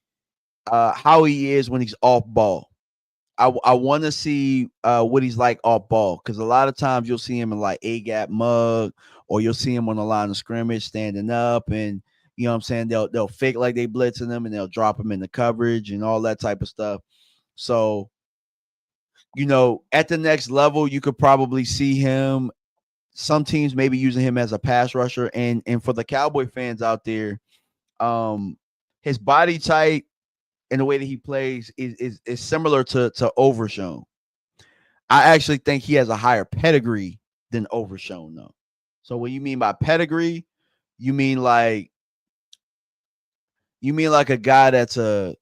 how he is when he's off ball. I want to see what he's like off ball, because a lot of times you'll see him in like A-gap mug, or you'll see him on the line of scrimmage standing up, and you know what I'm saying, they'll fake like they blitzing them and they'll drop him in the coverage and all that type of stuff. So, you know, at the next level, you could probably see him. Some teams maybe using him as a pass rusher, and for the Cowboy fans out there, his body type and the way that he plays is similar to Overshown. I actually think he has a higher pedigree than Overshown, though. So what you mean by pedigree, you mean like a guy that's a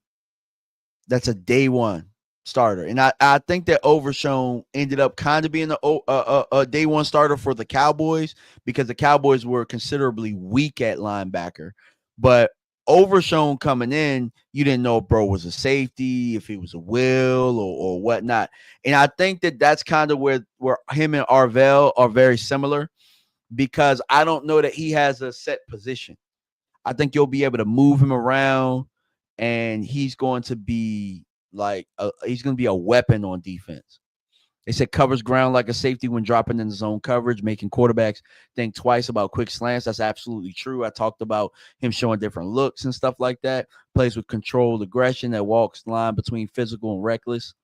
day one starter. And I think that Overshown ended up kind of being a day one starter for the Cowboys, because the Cowboys were considerably weak at linebacker. But Overshown coming in, you didn't know if bro was a safety, if he was a will or whatnot. And I think that that's kind of where him and Arvell are very similar, because I don't know that he has a set position. I think you'll be able to move him around, and he's going to be he's going to be a weapon on defense. They said covers ground like a safety when dropping in the zone coverage, making quarterbacks think twice about quick slants. That's absolutely true. I talked about him showing different looks and stuff like that. Plays with controlled aggression that walks the line between physical and reckless.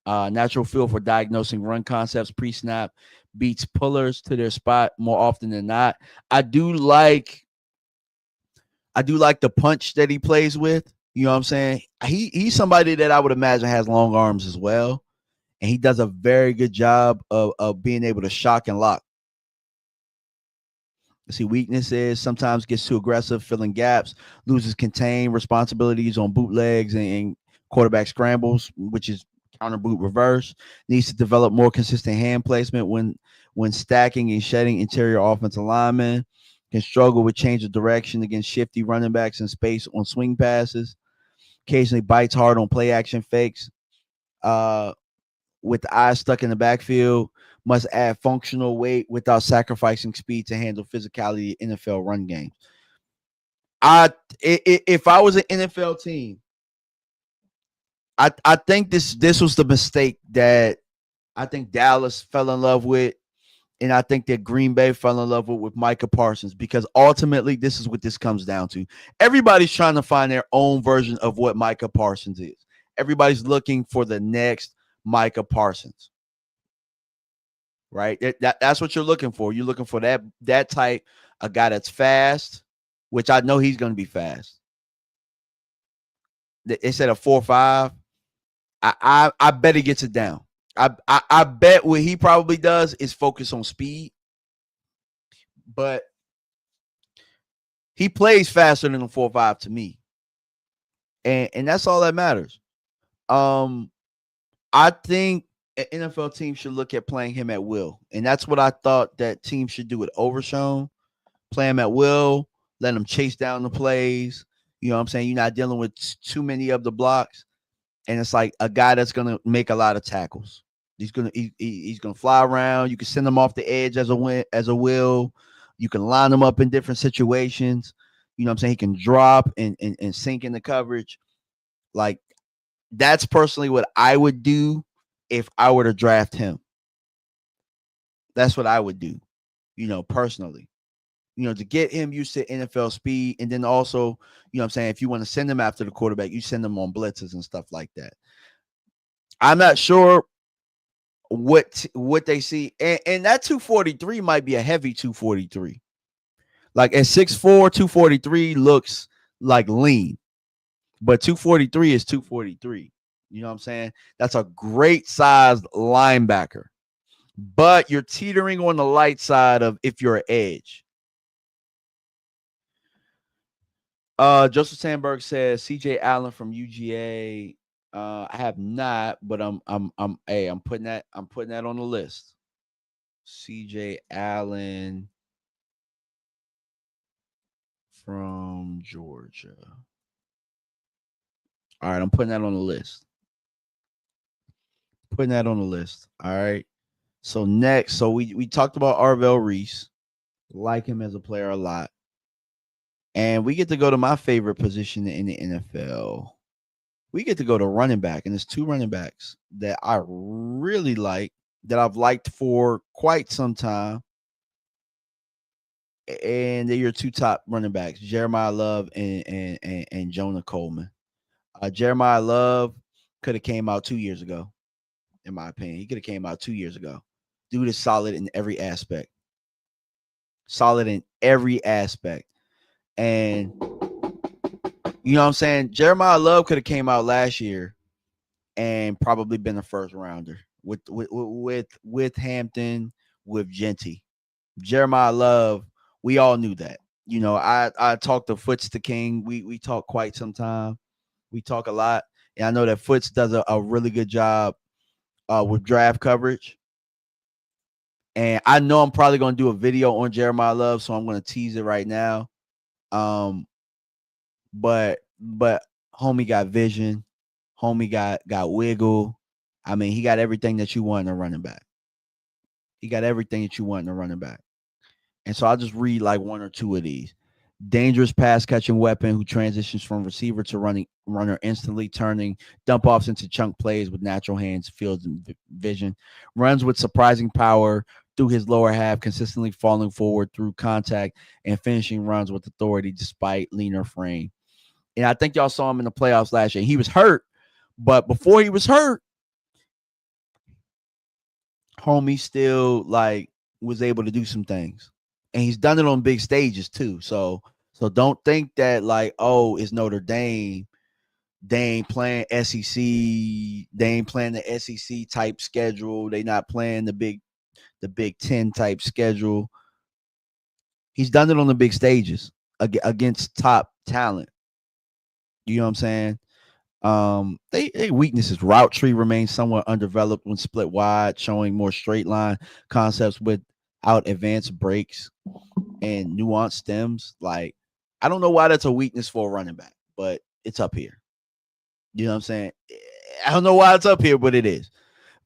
Natural feel for diagnosing run concepts pre-snap, beats pullers to their spot more often than not. I do like the punch that he plays with. You know what I'm saying? He's somebody that I would imagine has long arms as well. And he does a very good job of being able to shock and lock. See, weaknesses sometimes gets too aggressive, filling gaps, loses contained responsibilities on bootlegs and quarterback scrambles, which is counter boot reverse. Needs to develop more consistent hand placement when when stacking and shedding interior offensive linemen. Can struggle with change of direction against shifty running backs in space on swing passes. Occasionally bites hard on play action fakes. With the eyes stuck in the backfield, must add functional weight without sacrificing speed to handle physicality in NFL run games. If I was an NFL team, I think this was the mistake that I think Dallas fell in love with, and I think that Green Bay fell in love with Micah Parsons, because ultimately this is what this comes down to. Everybody's trying to find their own version of what Micah Parsons is. Everybody's looking for the next Micah Parsons, right? That's what you're looking for. You're looking for that type, a guy that's fast, which I know he's going to be fast. They said a 4.5. I bet he gets it down. I bet what he probably does is focus on speed, but he plays faster than a 4.5 to me, and that's all that matters. I think an NFL team should look at playing him at will, and that's what I thought that team should do with Overshown. Play him at will, let him chase down the plays. You know what I'm saying? You're not dealing with too many of the blocks, and it's like a guy that's gonna make a lot of tackles. He's gonna fly around. You can send him off the edge as a will. You can line him up in different situations. You know what I'm saying? He can drop and sink in the coverage. Like, that's personally what I would do if I were to draft him. That's what I would do, personally. To get him used to NFL speed, and then also, I'm saying, if you want to send him after the quarterback, you send him on blitzes and stuff like that. I'm not sure what they see, and that 243 might be a heavy 243. Like at 6'4", 243 looks like lean, but 243 is 243. You know what I'm saying? That's a great sized linebacker, but you're teetering on the light side of if you're an edge. Joseph Sandberg says CJ Allen from UGA. I have not, but I'm putting that on the list. CJ Allen from Georgia. All right, I'm putting that on the list. All right. So next, we talked about Arvell Reese. Like him as a player a lot. And we get to go to my favorite position in the NFL. We get to go to running back, and there's two running backs that I really like, that I've liked for quite some time. And they're your two top running backs, Jeremiah Love and Jonah Coleman. Jeremiah Love could have came out 2 years ago, in my opinion. He could have came out 2 years ago. Dude is solid in every aspect. And you know what I'm saying? Jeremiah Love could have came out last year and probably been a first rounder with Hampton, with Genty. Jeremiah Love, we all knew that. I talked to Foots the King. We talk quite some time. We talk a lot. And I know that Foots does a really good job with draft coverage. And I know I'm probably going to do a video on Jeremiah Love, so I'm going to tease it right now. But homie got vision. Homie got wiggle. I mean, he got everything that you want in a running back. And so I'll just read like one or two of these. Dangerous pass catching weapon who transitions from receiver to runner instantly, turning dump offs into chunk plays with natural hands, fields, and vision. Runs with surprising power through his lower half, consistently falling forward through contact and finishing runs with authority despite leaner frame. And I think y'all saw him in the playoffs last year. He was hurt, but before he was hurt, homie still was able to do some things. And he's done it on big stages too. So don't think that it's Notre Dame. They ain't playing SEC. They ain't playing the SEC type schedule. They not playing the Big Ten type schedule. He's done it on the big stages against top talent. You know what I'm saying? They weaknesses. Route tree remains somewhat undeveloped when split wide, showing more straight line concepts without advanced breaks and nuanced stems. Like, I don't know why that's a weakness for a running back, but it's up here. You know what I'm saying? I don't know why it's up here, but it is.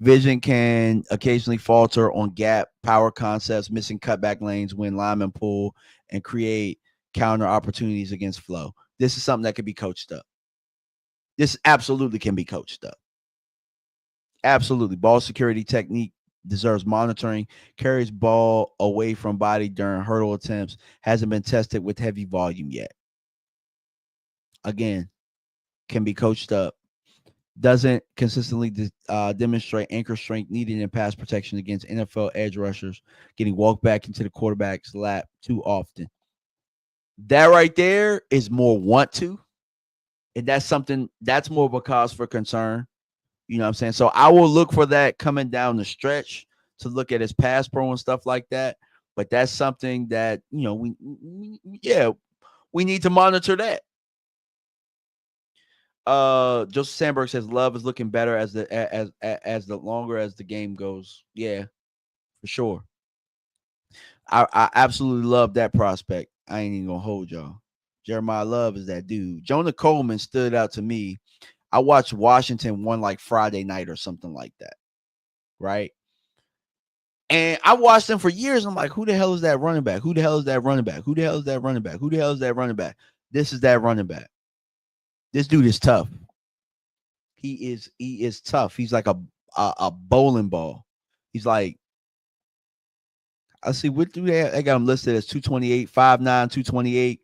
Vision can occasionally falter on gap power concepts, missing cutback lanes when linemen pull and create counter opportunities against flow. This is something that can be coached up. This absolutely can be coached up. Absolutely. Ball security technique deserves monitoring. Carries ball away from body during hurdle attempts. Hasn't been tested with heavy volume yet. Again, can be coached up. Doesn't consistently demonstrate anchor strength needed in pass protection against NFL edge rushers, getting walked back into the quarterback's lap too often. That right there is more want to. And that's something that's more of a cause for concern. You know what I'm saying? So I will look for that coming down the stretch to look at his pass pro and stuff like that. But that's something that, we need to monitor that. Joseph Sandberg says Love is looking better as the longer as the game goes. Yeah, for sure. I absolutely love that prospect. I ain't even gonna hold y'all. Jeremiah Love is that dude. Jonah Coleman stood out to me. I watched Washington one like Friday night or something like that. Right. And I watched them for years. I'm like, who the hell is that running back? Who the hell is that running back? Who the hell is that running back? Who the hell is that running back? This is that running back. This dude is tough. He is tough. He's like a bowling ball. He's like, I see what do they have? I got him listed as 228, 5'9, 228.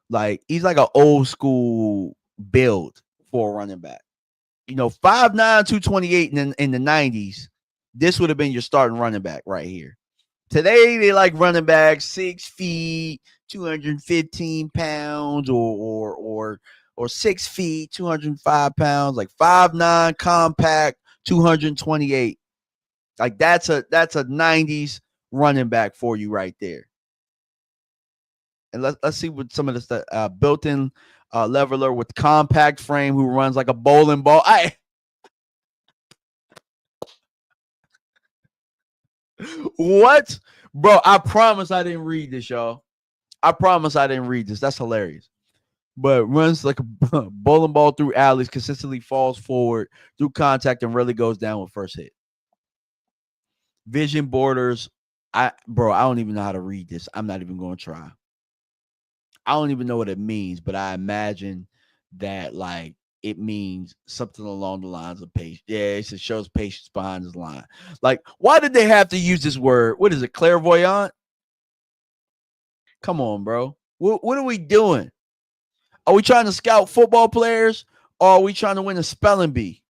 Like, he's like an old school build for a running back. 5'9, 228 in the 90s. This would have been your starting running back right here. Today, they like running back 6 feet, 215 pounds, or 6 feet, 205 pounds, like 5'9", compact, 228. Like that's a 90s running back for you right there. And let's see what some of this built-in leveler with compact frame who runs like a bowling ball. What? Bro, I promise I didn't read this, y'all. I promise I didn't read this. That's hilarious. But runs like a bowling ball through alleys, consistently falls forward through contact, and rarely goes down with first hit. Vision borders. I don't even know how to read this. I'm not even going to try. I don't even know what it means, but I imagine that like it means something along the lines of patience. Yeah, it shows patience behind this line. Like, why did they have to use this word? What is it, clairvoyant? Come on, bro. What are we doing? Are we trying to scout football players, or are we trying to win a spelling bee?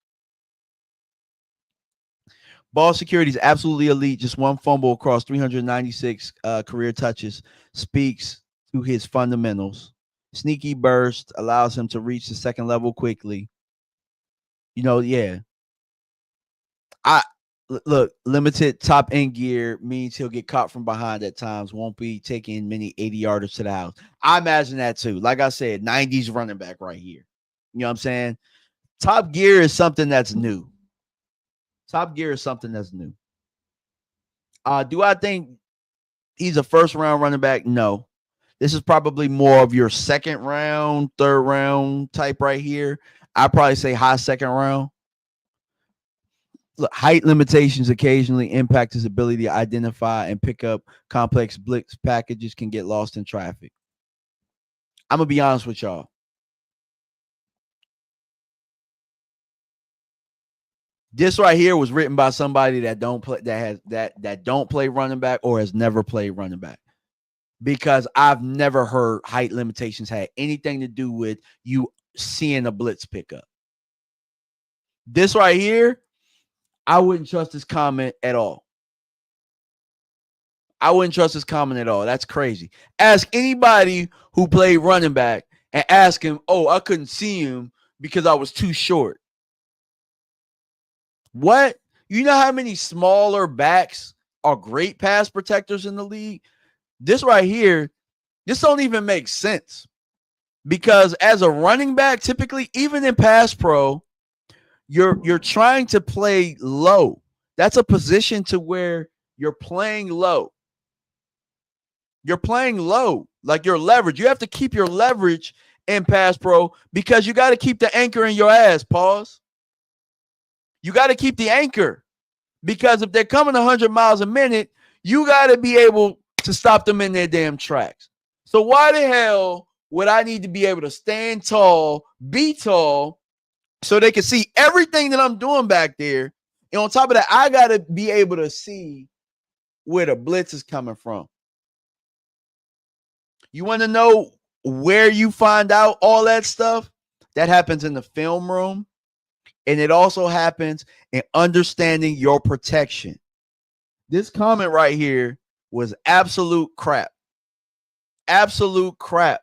Ball security is absolutely elite. Just one fumble across 396 career touches speaks to his fundamentals. Sneaky burst allows him to reach the second level quickly. Yeah. Look, limited top end gear means he'll get caught from behind at times. Won't be taking many 80-yarders to the house. I imagine that too. Like I said, 90s running back right here. You know what I'm saying? Top gear is something that's new. Top gear is something that's new. Do I think he's a first round running back? No. This is probably more of your second round, third round type right here. I'd probably say high second round. Look, height limitations occasionally impact his ability to identify and pick up complex blitz packages, can get lost in traffic. I'm going to be honest with y'all. This right here was written by somebody that don't play that don't play running back or has never played running back. Because I've never heard height limitations had anything to do with you seeing a blitz pickup. This right here, I wouldn't trust this comment at all. I wouldn't trust this comment at all. That's crazy. Ask anybody who played running back and ask him, oh, I couldn't see him because I was too short. What? You know how many smaller backs are great pass protectors in the league? This right here, this don't even make sense. Because as a running back, typically, even in pass pro, you're trying to play low. That's a position to where you're playing low. You're playing low, like your leverage. You have to keep your leverage in pass pro because you got to keep the anchor in your ass. Pause. You got to keep the anchor because if they're coming 100 miles a minute, you got to be able to stop them in their damn tracks. So why the hell would I need to be able to stand tall, be tall, so they can see everything that I'm doing back there? And on top of that, I got to be able to see where the blitz is coming from. You want to know where you find out all that stuff? That happens in the film room. And it also happens in understanding your protection. This comment right here was absolute crap. Absolute crap.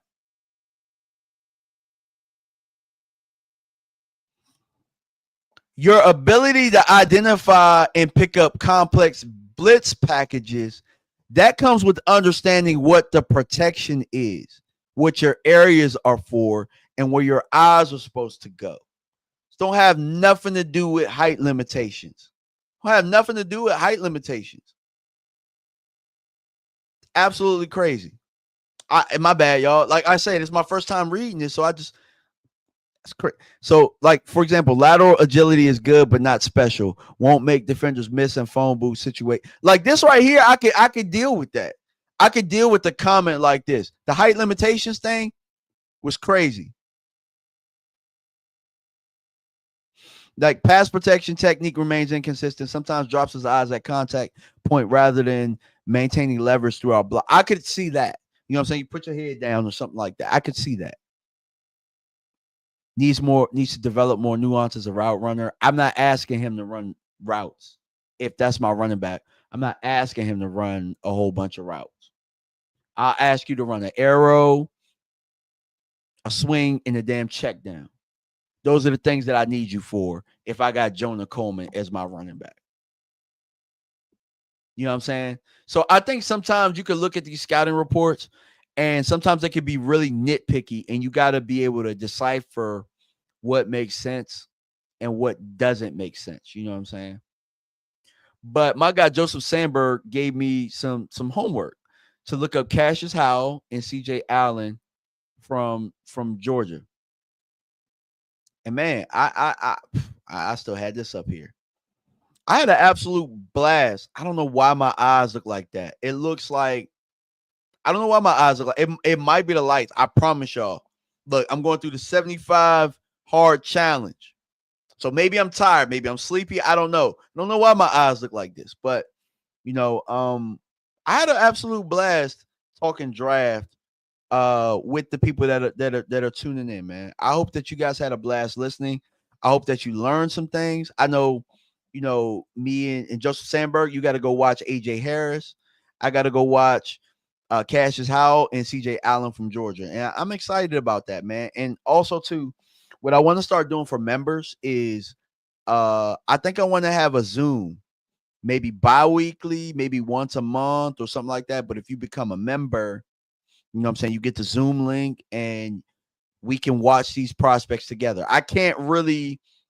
Your ability to identify and pick up complex blitz packages, that comes with understanding what the protection is, what your areas are for, and where your eyes are supposed to go. Don't have nothing to do with height limitations. Don't have nothing to do with height limitations. Absolutely crazy. My bad, y'all. Like I said, it's my first time reading this, so that's crazy. So, like for example, lateral agility is good but not special. Won't make defenders miss and phone booth situate. Like this right here, I could deal with that. I could deal with the comment like this. The height limitations thing was crazy. Like pass protection technique remains inconsistent. Sometimes drops his eyes at contact point rather than maintaining leverage throughout block. I could see that. You know what I'm saying? You put your head down or something like that. I could see that. Needs to develop more nuances of route runner. I'm not asking him to run routes if that's my running back. I'm not asking him to run a whole bunch of routes. I'll ask you to run an arrow, a swing, and a damn check down. Those are the things that I need you for if I got Jonah Coleman as my running back. You know what I'm saying? So I think sometimes you could look at these scouting reports and sometimes they could be really nitpicky and you got to be able to decipher what makes sense and what doesn't make sense. You know what I'm saying? But my guy Joseph Sandberg gave me some homework to look up Cassius Howell and CJ Allen from Georgia. And man, I still had this up here. I had an absolute blast. I don't know why my eyes look like that. It looks like I don't know why my eyes look like it might be the lights. I promise y'all. Look, I'm going through the 75 hard challenge. So maybe I'm tired, maybe I'm sleepy. I don't know. I don't know why my eyes look like this, but you know, I had an absolute blast talking draft with the people that are tuning in, man. I hope that you guys had a blast listening. I hope that you learned some things. I know, me and Joseph Sandberg, you got to go watch AJ Harris. I got to go watch Cassius Howell and CJ Allen from Georgia. And I'm excited about that, man. And also too, what I want to start doing for members is I think I want to have a Zoom, maybe bi-weekly, maybe once a month or something like that. But if you become a member, you know what I'm saying, you get the Zoom link and we can watch these prospects together. I can't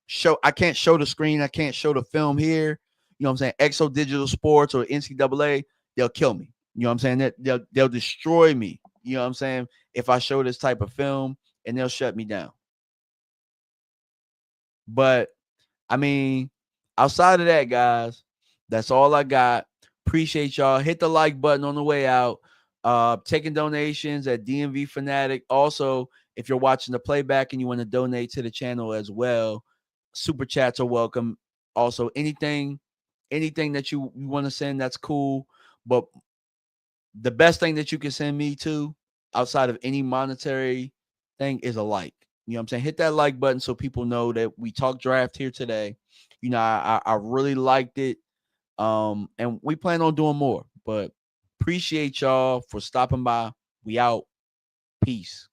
show the screen. I can't show the film here. You know what I'm saying? Exo Digital Sports or NCAA, they'll kill me. You know what I'm saying? They'll destroy me. You know what I'm saying? If I show this type of film, and they'll shut me down. But I mean, outside of that, guys, that's all I got. Appreciate y'all. Hit the like button on the way out. Taking donations at DMV Fanatic. Also, if you're watching the playback and you want to donate to the channel as well, super chats are welcome. Also, anything that you want to send, that's cool. But the best thing that you can send me to outside of any monetary thing is a like. You know what I'm saying? Hit that like button so people know that we talk draft here today. You know, I really liked it. And we plan on doing more. But appreciate y'all for stopping by. We out. Peace.